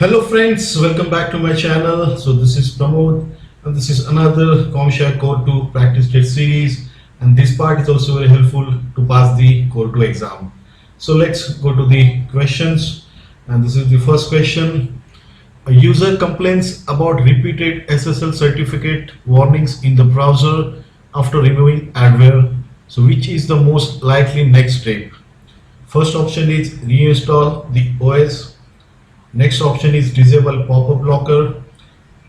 Hello friends, welcome back to my channel. So this is Pramod and this is another CompTIA Core 2 practice test series, and this part is also very helpful to pass the Core 2 exam. So let's go to the questions, and this is the first question. A user complains about repeated SSL certificate warnings in the browser after removing adware. So which is the most likely next step? First option is reinstall the OS. Next option is disable pop-up blocker.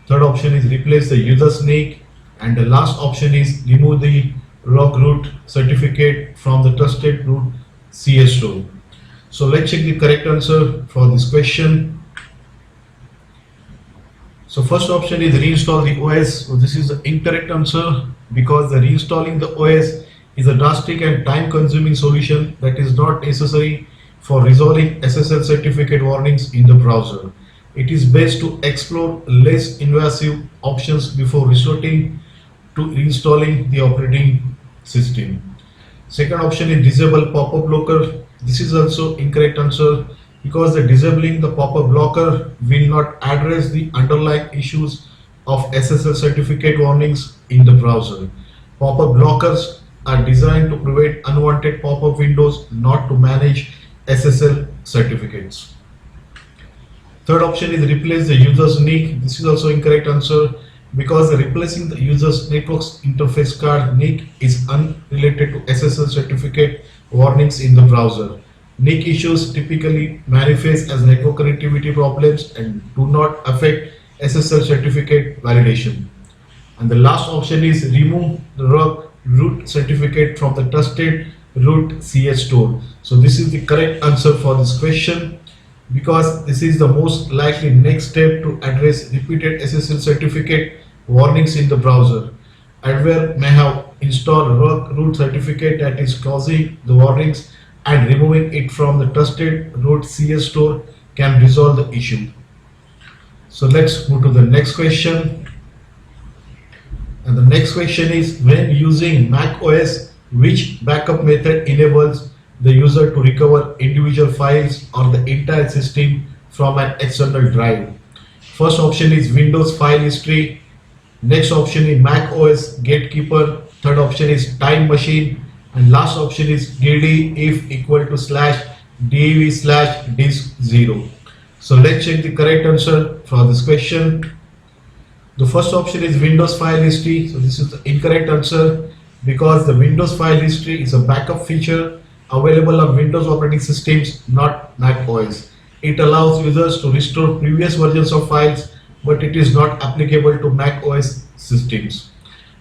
Third option is replace the user snake. And the last option is remove the root certificate from the trusted root CS store. So let's check the correct answer for this question. So first option is reinstall the OS. So this is the incorrect answer because the reinstalling the OS is a drastic and time-consuming solution that is not necessary for resolving SSL certificate warnings in the browser. It is best to explore less invasive options before resorting to reinstalling the operating system. Second option is disable pop-up blocker. This is also incorrect answer because the disabling the pop-up blocker will not address the underlying issues of SSL certificate warnings in the browser. Pop-up blockers are designed to prevent unwanted pop-up windows, not to manage SSL certificates. Third option is replace the user's NIC. This is also incorrect answer because replacing the user's network's interface card NIC is unrelated to SSL certificate warnings in the browser. NIC issues typically manifest as network connectivity problems and do not affect SSL certificate validation. And the last option is remove the root certificate from the trusted root CS store. So this is the correct answer for this question because this is the most likely next step to address repeated SSL certificate warnings in the browser. Adware may have installed root certificate that is causing the warnings, and removing it from the trusted root CS store can resolve the issue. So let's move to the next question. And the next question is, when using macOS, which backup method enables the user to recover individual files or the entire system from an external drive? First option is Windows File History. Next option is macOS Gatekeeper. Third option is Time Machine. And last option is DD if equal to /DAV/disk0. So let's check the correct answer for this question. The first option is Windows File History. So this is the incorrect answer because the Windows File History is a backup feature available on Windows operating systems, not Mac OS. It allows users to restore previous versions of files, but it is not applicable to Mac OS systems.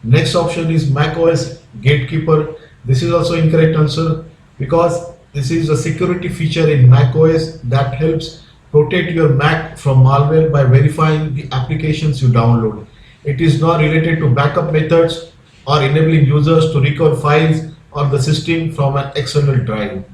Next option is Mac OS Gatekeeper. This is also incorrect answer because this is a security feature in Mac OS that helps protect your Mac from malware by verifying the applications you download. It is not related to backup methods or enabling users to recover files or the system from an external drive.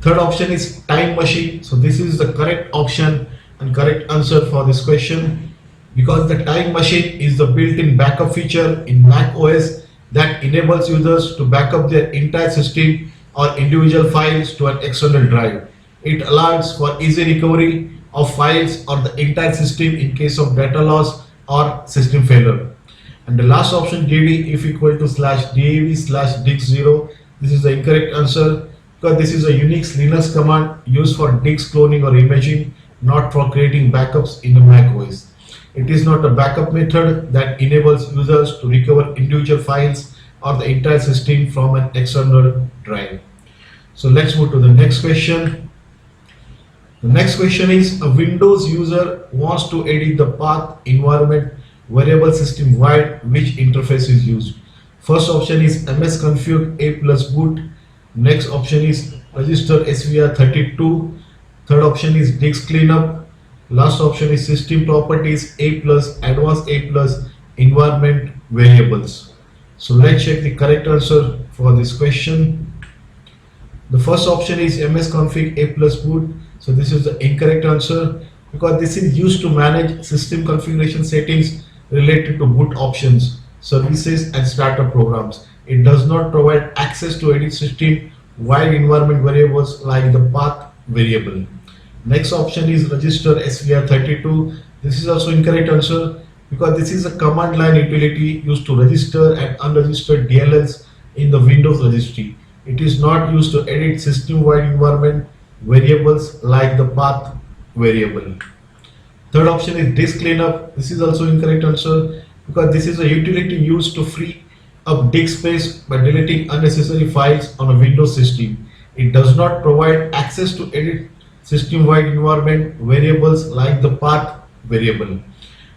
Third option is Time Machine. So this is the correct option and correct answer for this question because the Time Machine is the built-in backup feature in Mac OS that enables users to back up their entire system or individual files to an external drive. It allows for easy recovery of files or the entire system in case of data loss or system failure. And the last option, DD if equal to /DAV/disk0. This is the incorrect answer because this is a Unix Linux command used for disk cloning or imaging, not for creating backups in a Mac OS. It is not a backup method that enables users to recover individual files or the entire system from an external drive. So let's move to the next question. The next question is, a Windows user wants to edit the path environment variable system wide. Which interface is used? First option is msconfig a+boot. Next option is register svr32. Third option is disk cleanup. Last option is system properties A+, advanced A+, environment variables. So let's check the correct answer for this question. The first option is msconfig a+boot. So this is the incorrect answer because this is used to manage system configuration settings related to boot options, services and startup programs. It does not provide access to edit system wide environment variables like the path variable. Next option is register SVR32. This is also incorrect answer because this is a command line utility used to register and unregistered DLLs in the Windows registry. It is not used to edit system-wide environment variables like the path variable. Third option is disk cleanup. This is also incorrect answer because this is a utility used to free up disk space by deleting unnecessary files on a Windows system. It does not provide access to edit system-wide environment variables like the path variable.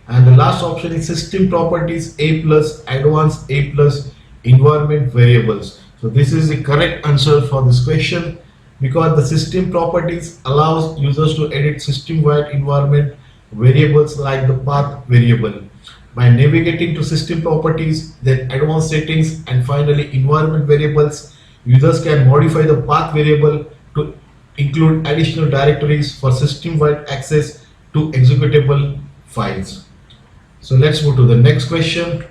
And the last option is system properties A plus advanced A plus environment variables. So this is the correct answer for this question because the system properties allows users to edit system-wide environment variables like the path variable. By navigating to system properties, then advanced settings and finally environment variables, users can modify the path variable to include additional directories for system-wide access to executable files. So let's move to the next question.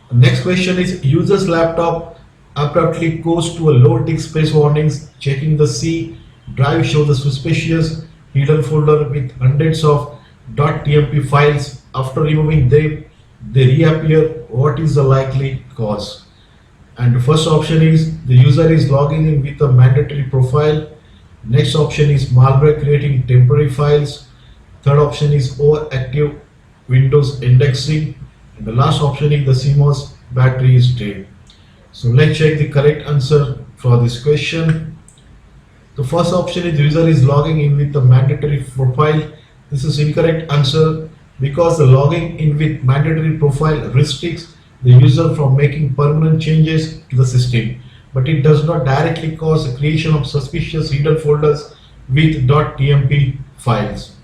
The next question is user's laptop abruptly goes to a low disk space warnings. Checking the C drive shows a suspicious hidden folder with hundreds of .tmp files. After removing them, they reappear. What is the likely cause? And the first option is the user is logging in with a mandatory profile. Next option is malware creating temporary files. Third option is overactive Windows indexing. And the last option is the CMOS battery is dead. So let's check the correct answer for this question. The first option is the user is logging in with the mandatory profile. This is incorrect answer because the logging in with mandatory profile restricts the user from making permanent changes to the system, but it does not directly cause the creation of suspicious hidden folders with .tmp files.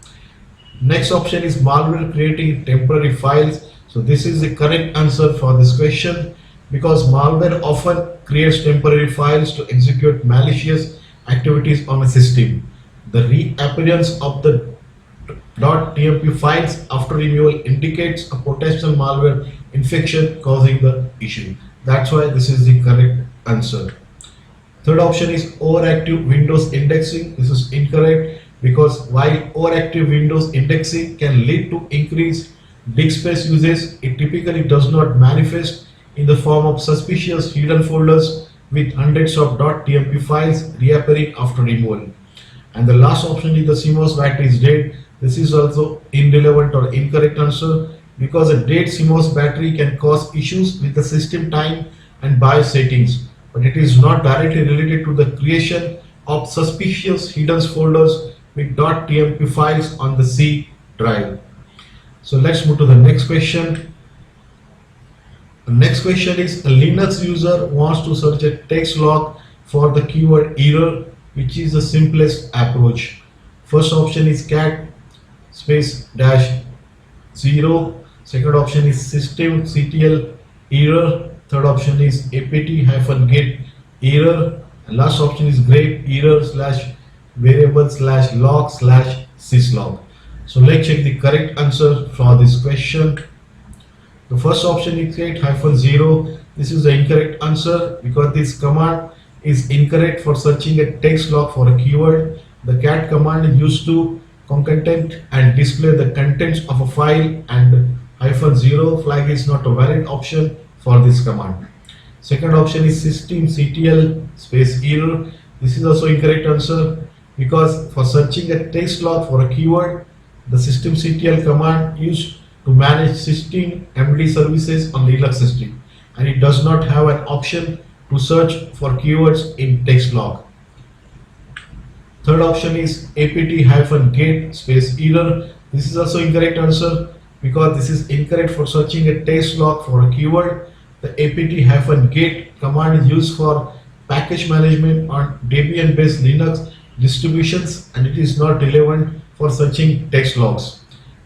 Next option is malware creating temporary files. So this is the correct answer for this question because malware often creates temporary files to execute malicious activities on a system. The reappearance of the .tmp files after removal indicates a potential malware infection causing the issue. That's why this is the correct answer. Third option is overactive Windows indexing. This is incorrect because while overactive Windows indexing can lead to increased disk space usage, it typically does not manifest in the form of suspicious hidden folders with hundreds of .tmp files reappearing after removal. And the last option is the CMOS battery is dead. This is also irrelevant or incorrect answer because a dead CMOS battery can cause issues with the system time and BIOS settings, but it is not directly related to the creation of suspicious hidden folders with .tmp files on the C drive. So let's move to the next question. The next question is a Linux user wants to search a text log for the keyword error, which is the simplest approach. First option is cat space dash 0. Second option is systemctl error. Third option is apt-get error. And last option is grep error slash variable slash log slash syslog. So let's check the correct answer for this question. The first option is cat-0. This is the incorrect answer because this command is incorrect for searching a text log for a keyword. The cat command is used to concatenate and display the contents of a file, and -0 flag is not a valid option for this command. Second option is systemctl space error. This is also incorrect answer because for searching a text log for a keyword, the systemctl command used to manage system MD services on Linux system, and it does not have an option to search for keywords in text log. Third option is apt-get space error. This is also incorrect answer because this is incorrect for searching a text log for a keyword. The apt-get command is used for package management on Debian based Linux distributions, and it is not relevant for searching text logs.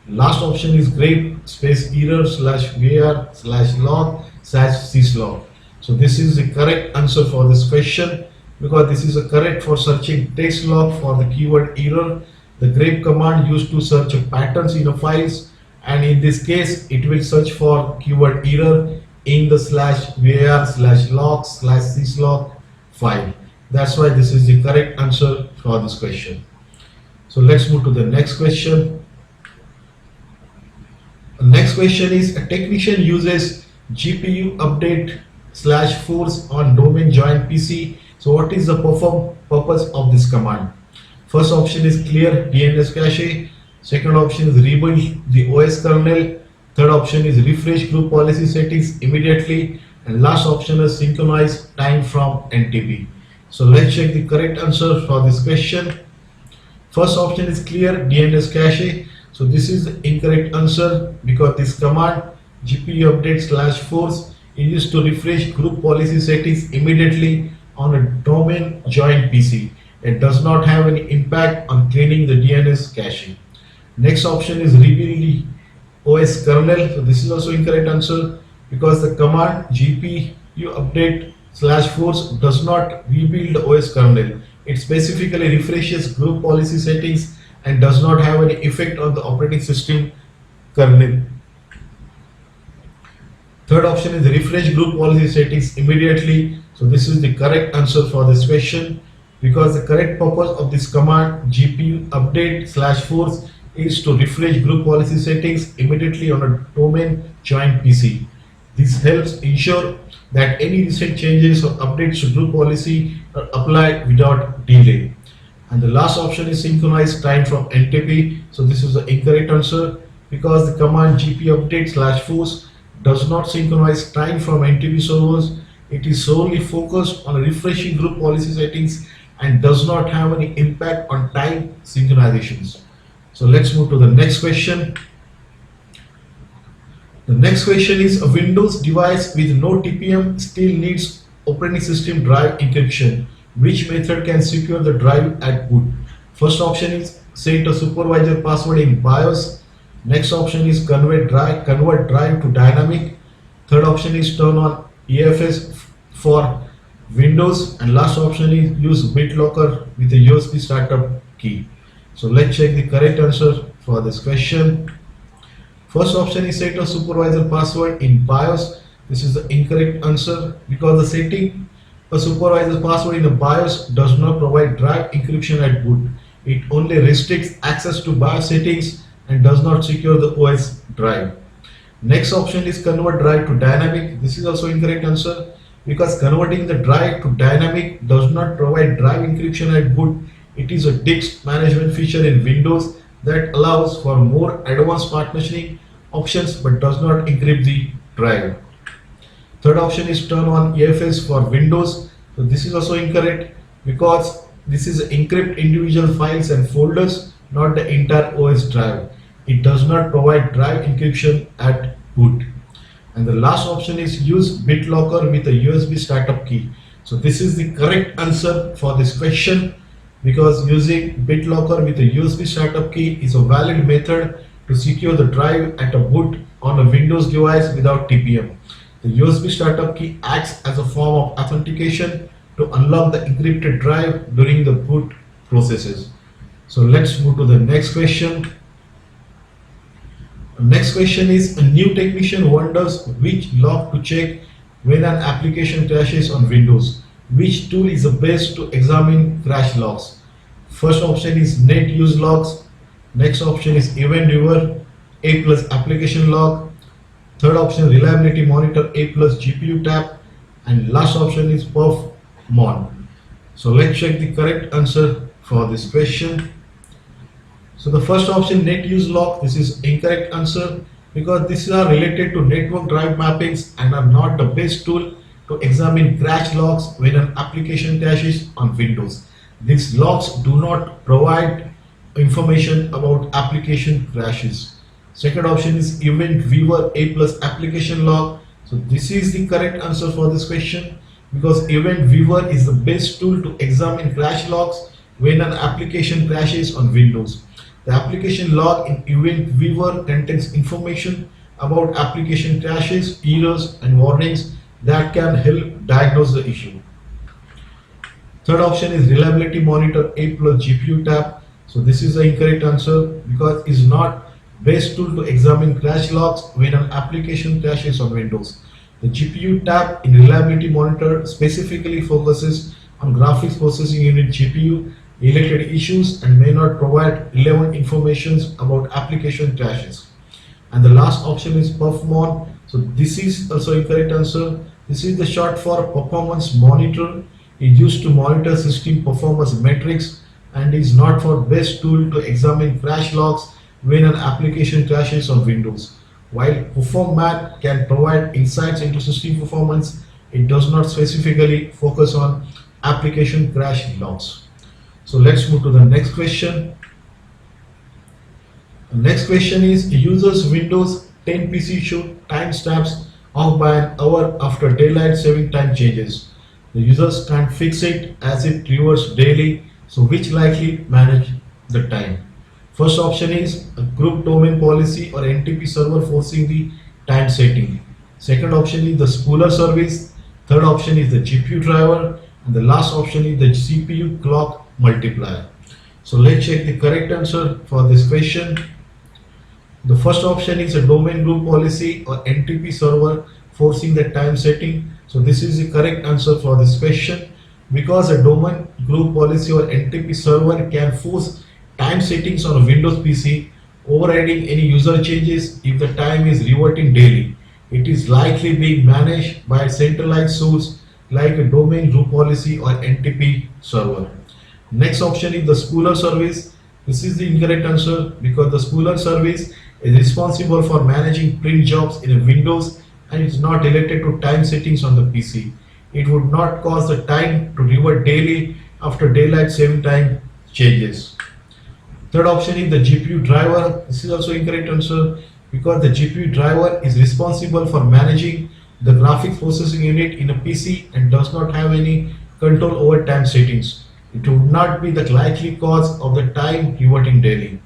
Last option is grep space error slash var slash log slash syslog. So this is the correct answer for this question because this is correct for searching text log for the keyword error. The grep command used to search patterns in the files, and in this case it will search for keyword error in the slash var slash log slash syslog file. That's why this is the correct answer for this question. So let's move to the next question. The next question is, a technician uses GPU update slash force on domain join PC. So what is the purpose of this command? First option is clear DNS cache. Second option is rebuild the OS kernel. Third option is refresh group policy settings immediately. And last option is synchronize time from NTP. So let's check the correct answer for this question. First option is clear DNS cache. So this is the incorrect answer because this command GPU update slash force is used to refresh group policy settings immediately on a domain joined PC. It does not have any impact on cleaning the DNS cache. Next option is rebuild the OS kernel. So this is also incorrect answer because the command GPU update slash force does not rebuild the OS kernel. It specifically refreshes group policy settings and does not have any effect on the operating system kernel. Third option is refresh group policy settings immediately. So this is the correct answer for this question because the correct purpose of this command GPU update slash force is to refresh group policy settings immediately on a domain joined PC. This helps ensure that any recent changes or updates to group policy are applied without delay. And the last option is synchronize time from NTP. So this is the incorrect answer because the command GPU update slash force does not synchronize time from NTP servers. It is solely focused on refreshing group policy settings and does not have any impact on time synchronizations. So let's move to the next question. The next question is, a Windows device with no TPM still needs operating system drive encryption. Which method can secure the drive at boot? First option is set a supervisor password in BIOS. Next option is convert drive to dynamic. Third option is turn on EFS for Windows, and last option is use BitLocker with a USB startup key. So let's check the correct answer for this question. First option is set a supervisor password in BIOS. This is the incorrect answer because the setting a supervisor password in a BIOS does not provide drive encryption at boot. It only restricts access to BIOS settings and does not secure the OS drive. Next option is convert drive to dynamic. This is also incorrect answer because converting the drive to dynamic does not provide drive encryption at boot. It is a disk management feature in Windows that allows for more advanced partitioning options but does not encrypt the drive. Third option is turn on EFS for Windows. So this is also incorrect because this is encrypt individual files and folders, not the entire OS drive. It does not provide drive encryption at boot. And the last option is use BitLocker with a USB startup key. So this is the correct answer for this question because using BitLocker with a USB startup key is a valid method to secure the drive at a boot on a Windows device without TPM. The USB startup key acts as a form of authentication to unlock the encrypted drive during the boot processes. So let's move to the next question. The next question is, a new technician wonders which log to check when an application crashes on Windows. Which tool is the best to examine crash logs? First option is net use logs. Next option is event viewer A plus application log. Third option reliability monitor A plus GPU tab, and last option is perfmon. So let's check the correct answer for this question. So the first option net use log, this is incorrect answer because these are related to network drive mappings and are not the best tool to examine crash logs when an application crashes on Windows. These logs do not provide information about application crashes. Second option is event viewer A plus application log. So this is the correct answer for this question because event viewer is the best tool to examine crash logs when an application crashes on Windows. The application log in event viewer contains information about application crashes, errors and warnings that can help diagnose the issue. Third option is reliability monitor A plus GPU tab. So this is the incorrect answer because it is not best tool to examine crash logs when an application crashes on Windows. The GPU tab in reliability monitor specifically focuses on graphics processing unit GPU related issues and may not provide relevant information about application crashes. And the last option is performon. So this is also incorrect answer. This is the short for performance monitor. It used to monitor system performance metrics and is not for best tool to examine crash logs when an application crashes on Windows. While performat can provide insights into system performance, it does not specifically focus on application crash logs. So let's move to the next question. The next question is, users Windows 10 PC should timestamps off by an hour after daylight saving time changes. The users can't fix it as it reverts daily, so which likely manage the time? First option is a group domain policy or NTP server forcing the time setting. Second option is the spooler service. Third option is the GPU driver. And the last option is the CPU clock multiplier. So let's check the correct answer for this question. The first option is a domain group policy or NTP server forcing the time setting. So this is the correct answer for this question, because a domain group policy or NTP server can force time settings on a Windows PC, overriding any user changes if the time is reverting daily. It is likely being managed by a centralized source like a domain group policy or NTP server. Next option is the spooler service. This is the incorrect answer, because the spooler service is responsible for managing print jobs in a Windows and is not related to time settings on the PC. It would not cause the time to revert daily after daylight saving time changes. Third option is the GPU driver. This is also incorrect answer, because the GPU driver is responsible for managing the graphics processing unit in a PC and does not have any control over time settings. It would not be the likely cause of the time reverting daily.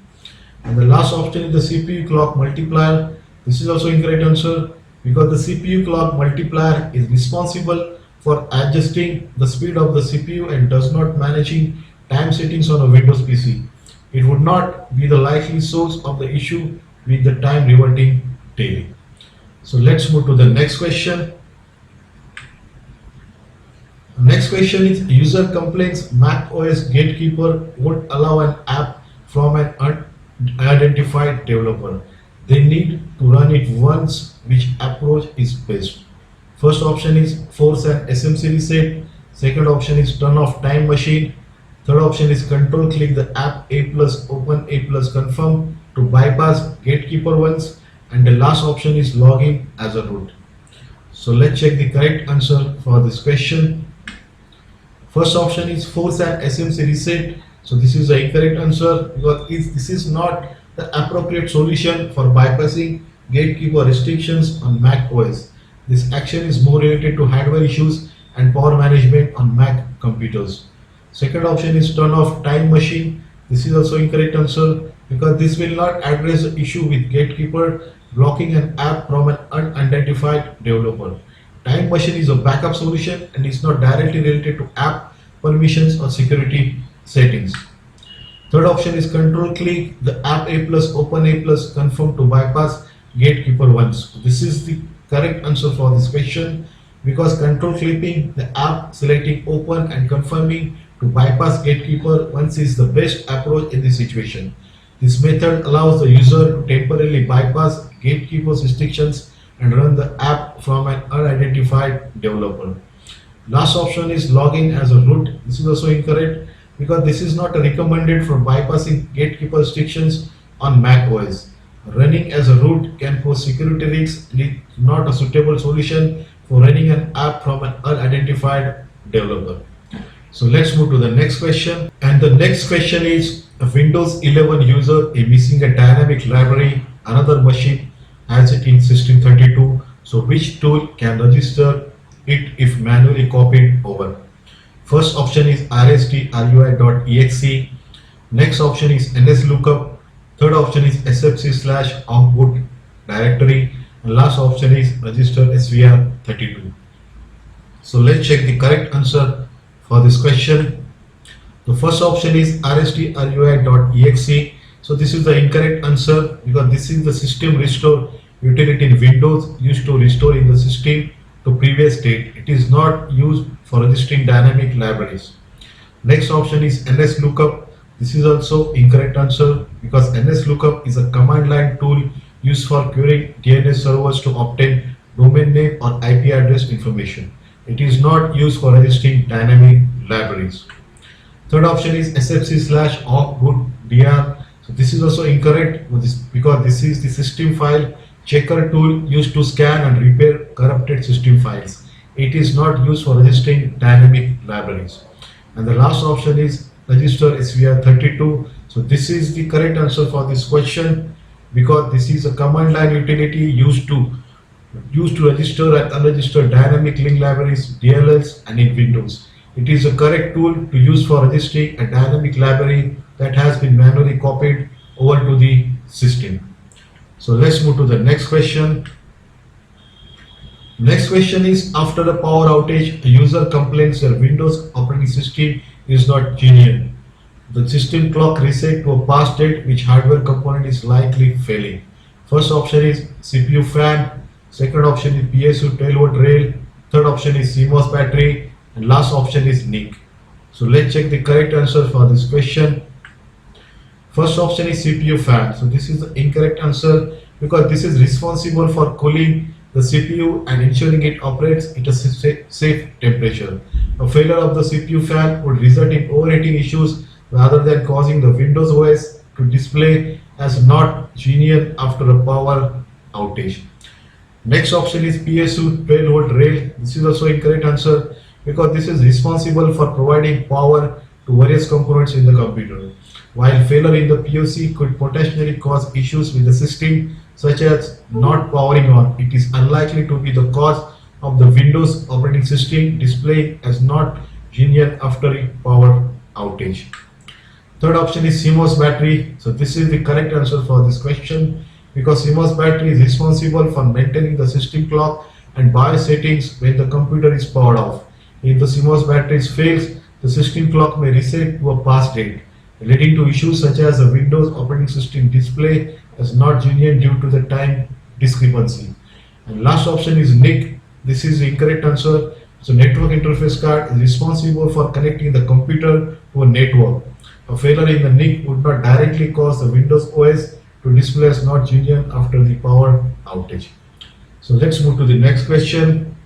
And the last option is the CPU clock multiplier. This is also incorrect answer, because the CPU clock multiplier is responsible for adjusting the speed of the CPU and does not managing time settings on a Windows PC. It would not be the likely source of the issue with the time reverting daily. So let's move to the next question. Next question is, user complains macOS gatekeeper won't allow an app from an unidentified developer. They need to run it once. Which approach is best? First option is force an SMC reset. Second option is turn off time machine. Third option is control click the app A plus open A plus confirm to bypass gatekeeper once. And the last option is login as a root. So let's check the correct answer for this question. First option is force an SMC reset. So this is the incorrect answer, because this is not the appropriate solution for bypassing gatekeeper restrictions on Mac OS. This action is more related to hardware issues and power management on Mac computers. Second option is turn off time machine. This is also incorrect answer, because this will not address the issue with gatekeeper blocking an app from an unidentified developer. Time machine is a backup solution and is not directly related to app permissions or security settings. Third option is control click the app A plus open A plus confirm to bypass gatekeeper once. This is the correct answer for this question, because control clicking the app, selecting open and confirming to bypass gatekeeper once is the best approach in this situation. This method allows the user to temporarily bypass gatekeeper's restrictions and run the app from an unidentified developer. Last option is login as a root. This is also incorrect, because this is not recommended for bypassing gatekeeper restrictions on Mac OS. Running as a root can pose security risks and is not a suitable solution for running an app from an unidentified developer. So let's move to the next question. And the next question is, a Windows 11 user is missing a dynamic library. Another machine has it in system 32. So which tool can register it if manually copied over? First option is rstrui.exe. Next option is nslookup. Third option is sfc/output directory. And last option is register svr32. So let's check the correct answer for this question. The first option is rstrui.exe. So this is the incorrect answer, because this is the system restore utility in Windows used to restore in the system to previous state. It is not used for registering dynamic libraries. Next option is NS lookup. This is also incorrect answer because NS lookup is a command line tool used for querying DNS servers to obtain domain name or IP address information. It is not used for registering dynamic libraries. Third option is SFC slash awkroot dr. So this is also incorrect because this is the system file checker tool used to scan and repair corrupted system files. It is not used for registering dynamic libraries. And the last option is register SVR32. So this is the correct answer for this question because this is a command line utility used to register and unregister dynamic link libraries, DLLs, and in Windows. It is a correct tool to use for registering a dynamic library that has been manually copied over to the system. So let's move to the next question. Next question is, after a power outage, a user complains their Windows operating system is not genuine. The system clock reset to a past date which hardware component is likely failing. First option is CPU fan, second option is PSU tailboard rail, third option is CMOS battery, and last option is NIC. So let's check the correct answer for this question. First option is CPU fan. So this is the incorrect answer because this is responsible for cooling the CPU and ensuring it operates at a safe temperature. A failure of the CPU fan would result in overheating issues rather than causing the Windows OS to display as not genuine after a power outage. Next option is PSU 12-volt rail. This is also incorrect answer because this is responsible for providing power to various components in the computer. While failure in the POC could potentially cause issues with the system such as not powering on, it is unlikely to be the cause of the Windows operating system displaying as not genuine after a power outage. Third option is CMOS battery. So this is the correct answer for this question because CMOS battery is responsible for maintaining the system clock and BIOS settings when the computer is powered off. If the CMOS battery fails, the system clock may reset to a past date, leading to issues such as a Windows operating system display as not genuine due to the time discrepancy. And last option is NIC. This is the incorrect answer. So network interface card is responsible for connecting the computer to a network. A failure in the NIC would not directly cause the Windows OS to display as not genuine after the power outage. So let's move to the next question.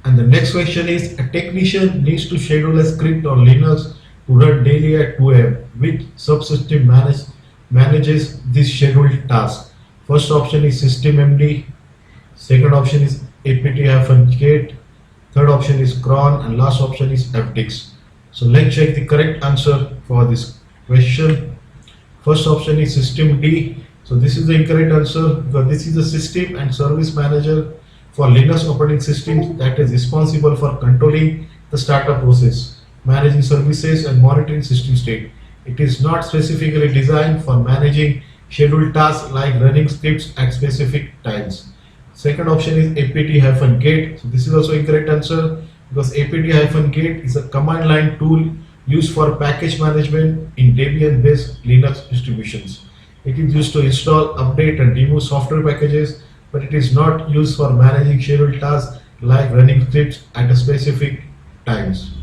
And the next question is, a technician needs to schedule a script on Linux to run daily at 2 am. Which subsystem manages this scheduled task? First option is systemmd, second option is apt-get, third option is cron, and last option is fdix. So let's check the correct answer for this question. First option is systemd. So this is the incorrect answer because this is the system and service manager for Linux operating systems that is responsible for controlling the startup process, managing services, and monitoring system state. It is not specifically designed for managing scheduled tasks like running scripts at specific times. Second option is apt-get. So this is also incorrect answer because apt-get is a command line tool used for package management in Debian-based Linux distributions. It is used to install, update, and remove software packages, but it is not used for managing scheduled tasks like running scripts at a specific times.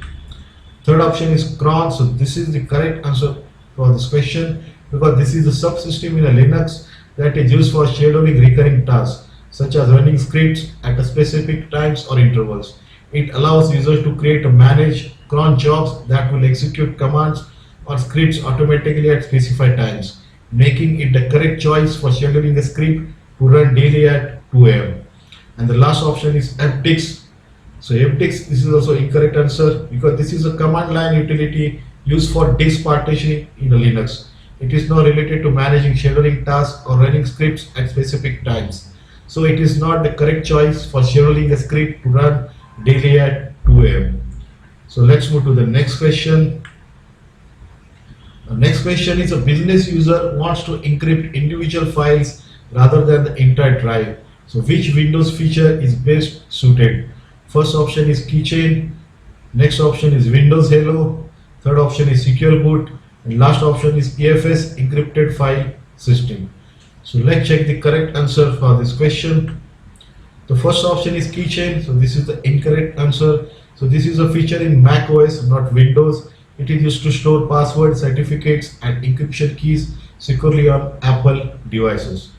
Third option is cron. So this is the correct answer for this question because this is the subsystem in a Linux that is used for scheduling recurring tasks such as running scripts at a specific times or intervals. It allows users to create and manage cron jobs that will execute commands or scripts automatically at specified times, making it the correct choice for scheduling a script to run daily at 2 am. And the last option is fdix. So fdix, this is also incorrect answer because this is a command line utility used for disk partitioning in a Linux. It is not related to managing scheduling tasks or running scripts at specific times. So it is not the correct choice for scheduling a script to run daily at 2 am. So let's move to the next question. The next question is, a business user wants to encrypt individual files rather than the entire drive. So which Windows feature is best suited? First option is keychain, next option is Windows Hello, third option is secure boot, and last option is EFS encrypted file system. So let's check the correct answer for this question. The first option is keychain. So this is the incorrect answer So this is a feature in macOS, not Windows. It is used to store passwords, certificates and encryption keys securely on Apple devices.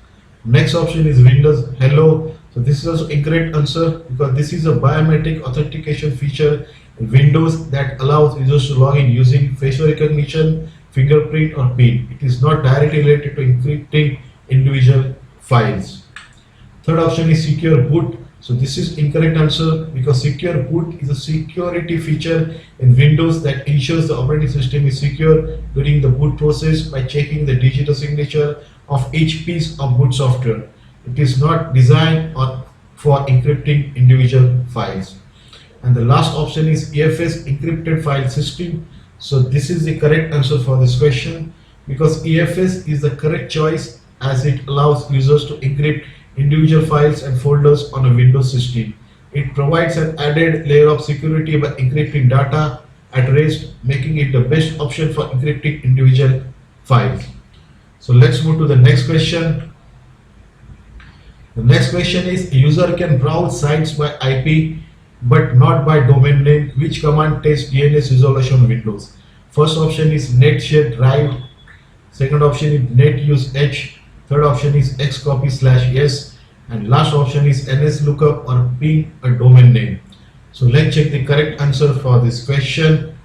Next option is Windows Hello. So this is also incorrect answer because this is a biometric authentication feature in Windows that allows users to log in using facial recognition, fingerprint or PIN. It is not directly related to encrypting individual files. Third option is secure boot. So this is incorrect answer because secure boot is a security feature in Windows that ensures the operating system is secure during the boot process by checking the digital signature of each piece of boot software. It is not designed for encrypting individual files. And the last option is EFS encrypted file system. So this is the correct answer for this question because EFS is the correct choice as it allows users to encrypt individual files and folders on a Windows system. It provides an added layer of security by encrypting data at rest, making it the best option for encrypting individual files. So let's move to the next question. The next question is, a user can browse sites by IP but not by domain name. Which command tests DNS resolution on Windows? First option is net share drive. Second option is net use h. Third option is xcopy/yes. And last option is nslookup or ping a domain name. So let's check the correct answer for this question.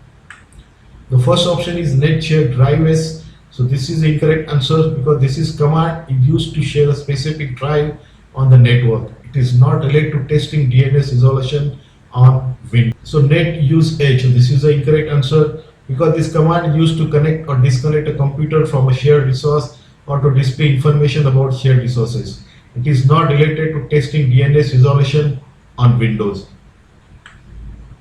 The first option is net share drives. So this is the incorrect answer because this is command used to share a specific drive on the network. It is not related to testing DNS resolution on Windows. So net use h. So this is the incorrect answer because this command used to connect or disconnect a computer from a shared resource or to display information about shared resources. It is not related to testing DNS resolution on Windows.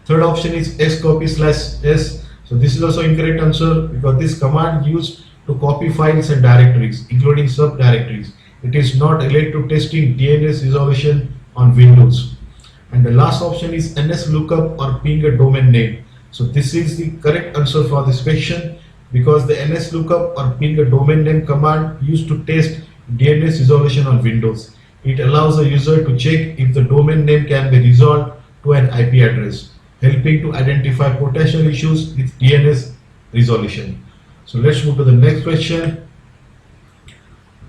Third option is xcopy/s. So this is also incorrect answer because this command used to copy files and directories, including subdirectories. It is not related to testing DNS resolution on Windows. And the last option is nslookup or ping a domain name. So this is the correct answer for this question because the nslookup or ping a domain name command used to test DNS resolution on Windows. It allows the user to check if the domain name can be resolved to an IP address, helping to identify potential issues with DNS resolution. So let's move to the next question.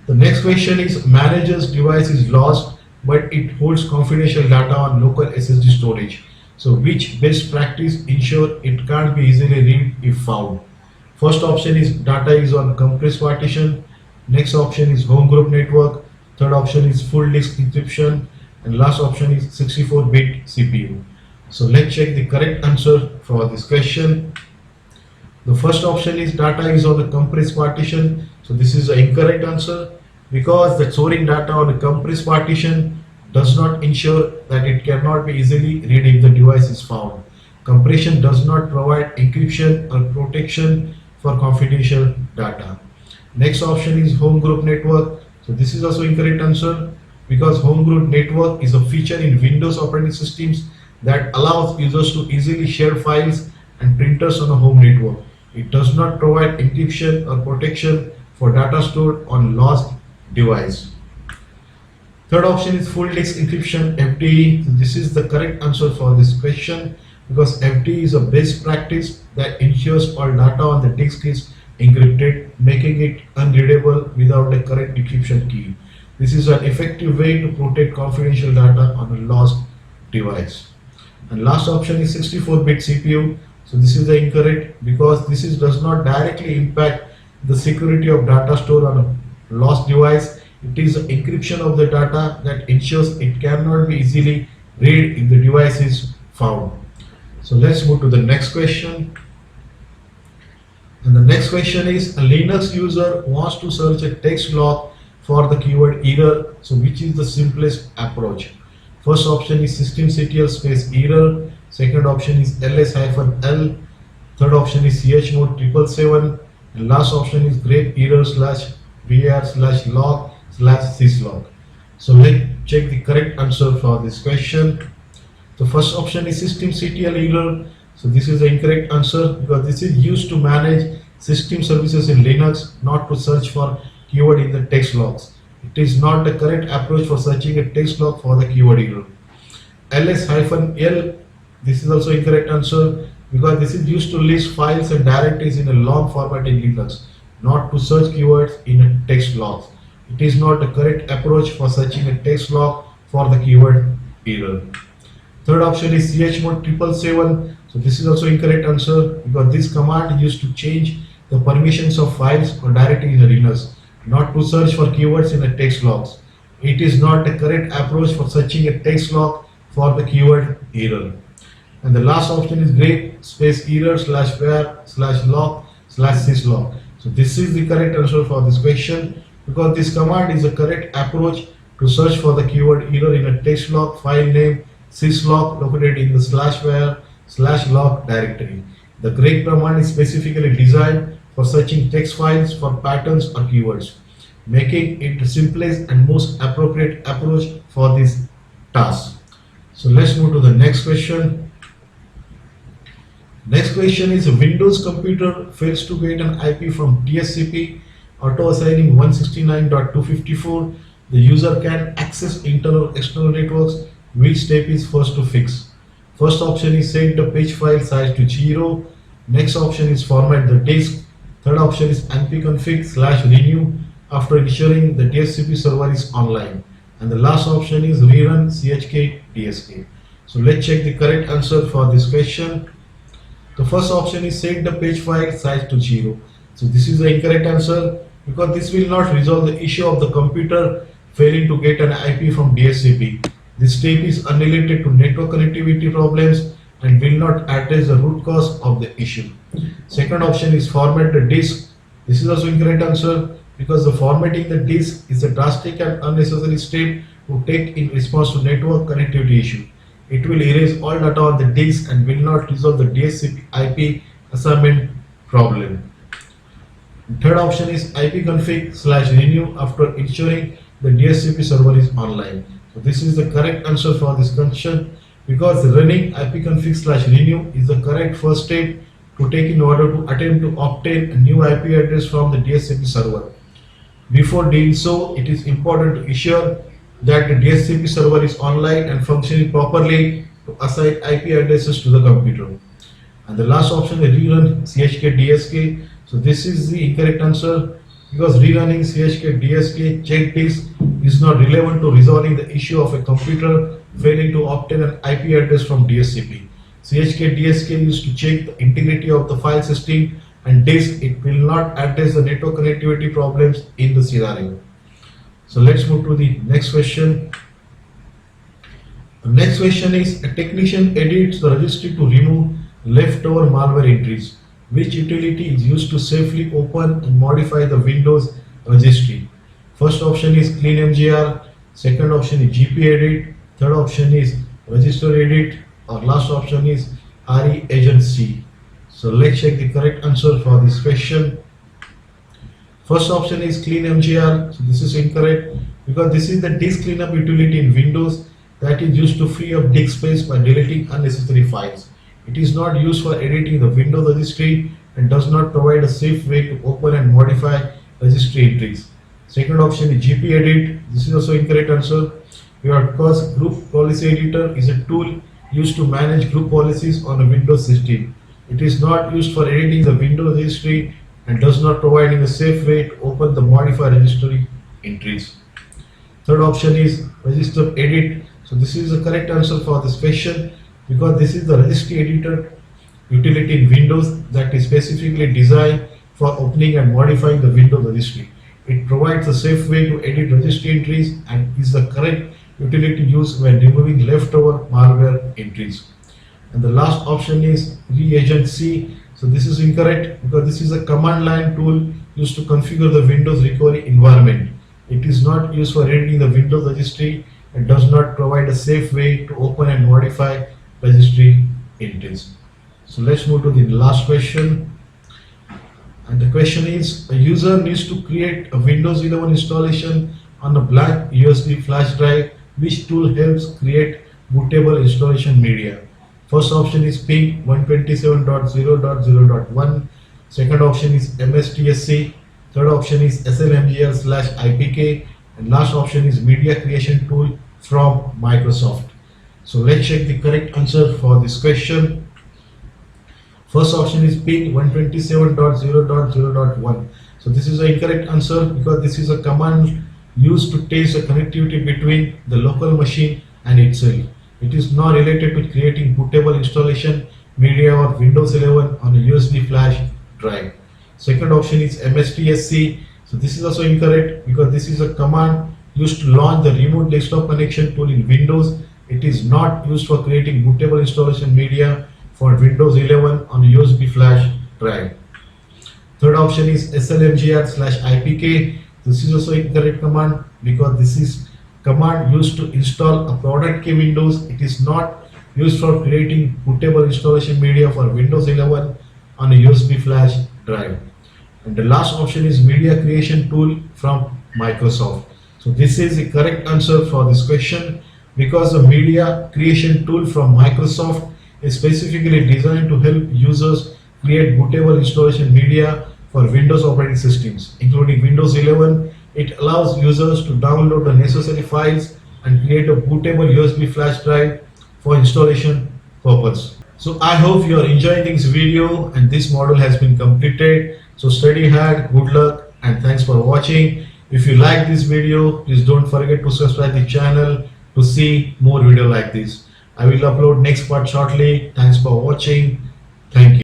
The next question is, manager's device is lost but it holds confidential data on local SSD storage. So which best practice ensure it can't be easily read if found? First option is data is on compressed partition. Next option is home group network. Third option is full disk encryption. And last option is 64-bit CPU. So let's check the correct answer for this question. The first option is data is on the compressed partition. So this is the incorrect answer because the storing data on a compressed partition does not ensure that it cannot be easily read if the device is found. Compression does not provide encryption or protection for confidential data. Next option is home group network. So this is also incorrect answer because home group network is a feature in Windows operating systems that allows users to easily share files and printers on a home network. It does not provide encryption or protection for data stored on lost device. Third option is full disk encryption, FDE. So this is the correct answer for this question because FDE is a best practice that ensures all data on the disk is encrypted, making it unreadable without a correct decryption key. This is an effective way to protect confidential data on a lost device. And last option is 64-bit CPU. So this is the incorrect because this does not directly impact the security of data stored on a lost device. It is the encryption of the data that ensures it cannot be easily read if the device is found. So let's move to the next question. And the next question is, a Linux user wants to search a text log for the keyword error. So which is the simplest approach? First option is systemctl space error. Second option is ls-l. Third option is chmod 777. And last option is grep error/var/log/syslog. So let's check the correct answer for this question. The first option is systemctl error. So this is the incorrect answer because this is used to manage system services in Linux, not to search for keyword in the text logs. It is not the correct approach for searching a text log for the keyword error. ls-l This is also incorrect answer because this is used to list files and directories in a long format in Linux, not to search keywords in a text log. It is not the correct approach for searching a text log for the keyword error. Third option is chmod 777. So this is also incorrect answer because this command is used to change the permissions of files or directories in Linux, not to search for keywords in a text logs. It is not the correct approach for searching a text log for the keyword error. And the last option is great space error slash where slash log slash syslog. So this is the correct answer for this question because this command is the correct approach to search for the keyword error in a text log file name syslog located in the slash where slash log directory. The correct command is specifically designed for searching text files for patterns or keywords, making it the simplest and most appropriate approach for this task. So let's move to the next question. Next question is a Windows computer fails to get an IP from DHCP auto assigning 169.254. The user can access internal external networks. Which step is first to fix? First option is set the page file size to 0. Next option is format the disk. Third option is npconfig/renew after ensuring the DHCP server is online. And the last option is rerun chkdsk. So let's check the correct answer for this question. The first option is set the page file size to 0. So this is the incorrect answer because this will not resolve the issue of the computer failing to get an IP from DHCP. This step is unrelated to network connectivity problems and will not address the root cause of the issue. Second option is format the disk. This is also incorrect answer because the formatting the disk is a drastic and unnecessary step to take in response to network connectivity issue. It will erase all data on the disk and will not resolve the DHCP IP assignment problem. Third option is ipconfig/renew after ensuring the DHCP server is online. So this is the correct answer for this question because running ipconfig/renew is the correct first step to take in order to attempt to obtain a new IP address from the DHCP server. Before doing so, it is important to ensure that the DHCP server is online and functioning properly to assign IP addresses to the computer. And the last option is rerun chkdsk. So this is the incorrect answer because rerunning chkdsk check disk is not relevant to resolving the issue of a computer failing to obtain an IP address from DHCP. chkdsk is used to check the integrity of the file system and disk. It will not address the network connectivity problems in the scenario. So let's move to the next question. The next question is a technician edits the registry to remove leftover malware entries. Which utility is used to safely open and modify the Windows registry? First option is cleanmgr, second option is gpedit, third option is register edit, or last option is reagentc. So let's check the correct answer for this question. First option is cleanmgr. So this is incorrect because this is the disk cleanup utility in Windows that is used to free up disk space by deleting unnecessary files. It is not used for editing the Windows registry and does not provide a safe way to open and modify registry entries. Second option is gpedit. This is also incorrect answer because group policy editor is a tool used to manage group policies on a Windows system. It is not used for editing the Windows registry and does not provide a safe way to open the modify registry entries. Third option is register edit. So this is the correct answer for this question because this is the registry editor utility in Windows that is specifically designed for opening and modifying the Windows registry. It provides a safe way to edit registry entries and is the correct utility used when removing leftover malware entries. And the last option is reagentc. So this is incorrect because this is a command line tool used to configure the Windows recovery environment. It is not used for editing the Windows registry and does not provide a safe way to open and modify registry entries. So let's move to the last question. And the question is, a user needs to create a Windows 11 installation on a blank USB flash drive. Which tool helps create bootable installation media? First option is ping 127.0.0.1. Second option is mstsc. Third option is slmgr/ipk. And last option is media creation tool from Microsoft. So let's check the correct answer for this question. First option is pin 127.0.0.1. So this is the incorrect answer because this is a command used to test the connectivity between the local machine and itself. It is not related to creating bootable installation media or Windows 11 on a USB flash drive. Second option is MSTSC. So this is also incorrect because this is a command used to launch the remote desktop connection tool in Windows. It is not used for creating bootable installation media for Windows 11 on a USB flash drive. Third option is slmgr/ipk. This is also incorrect command because this is command used to install a product key Windows. It is not used for creating bootable installation media for Windows 11 on a USB flash drive. And the last option is media creation tool from Microsoft. So this is the correct answer for this question because the media creation tool from Microsoft is specifically designed to help users create bootable installation media for Windows operating systems, including Windows 11. It allows users to download the necessary files and create a bootable USB flash drive for installation purpose. So I hope you are enjoying this video and this module has been completed. So study hard, good luck, and thanks for watching. If you like this video, please don't forget to subscribe the channel to see more video like this. I will upload next part shortly. Thanks for watching. Thank you.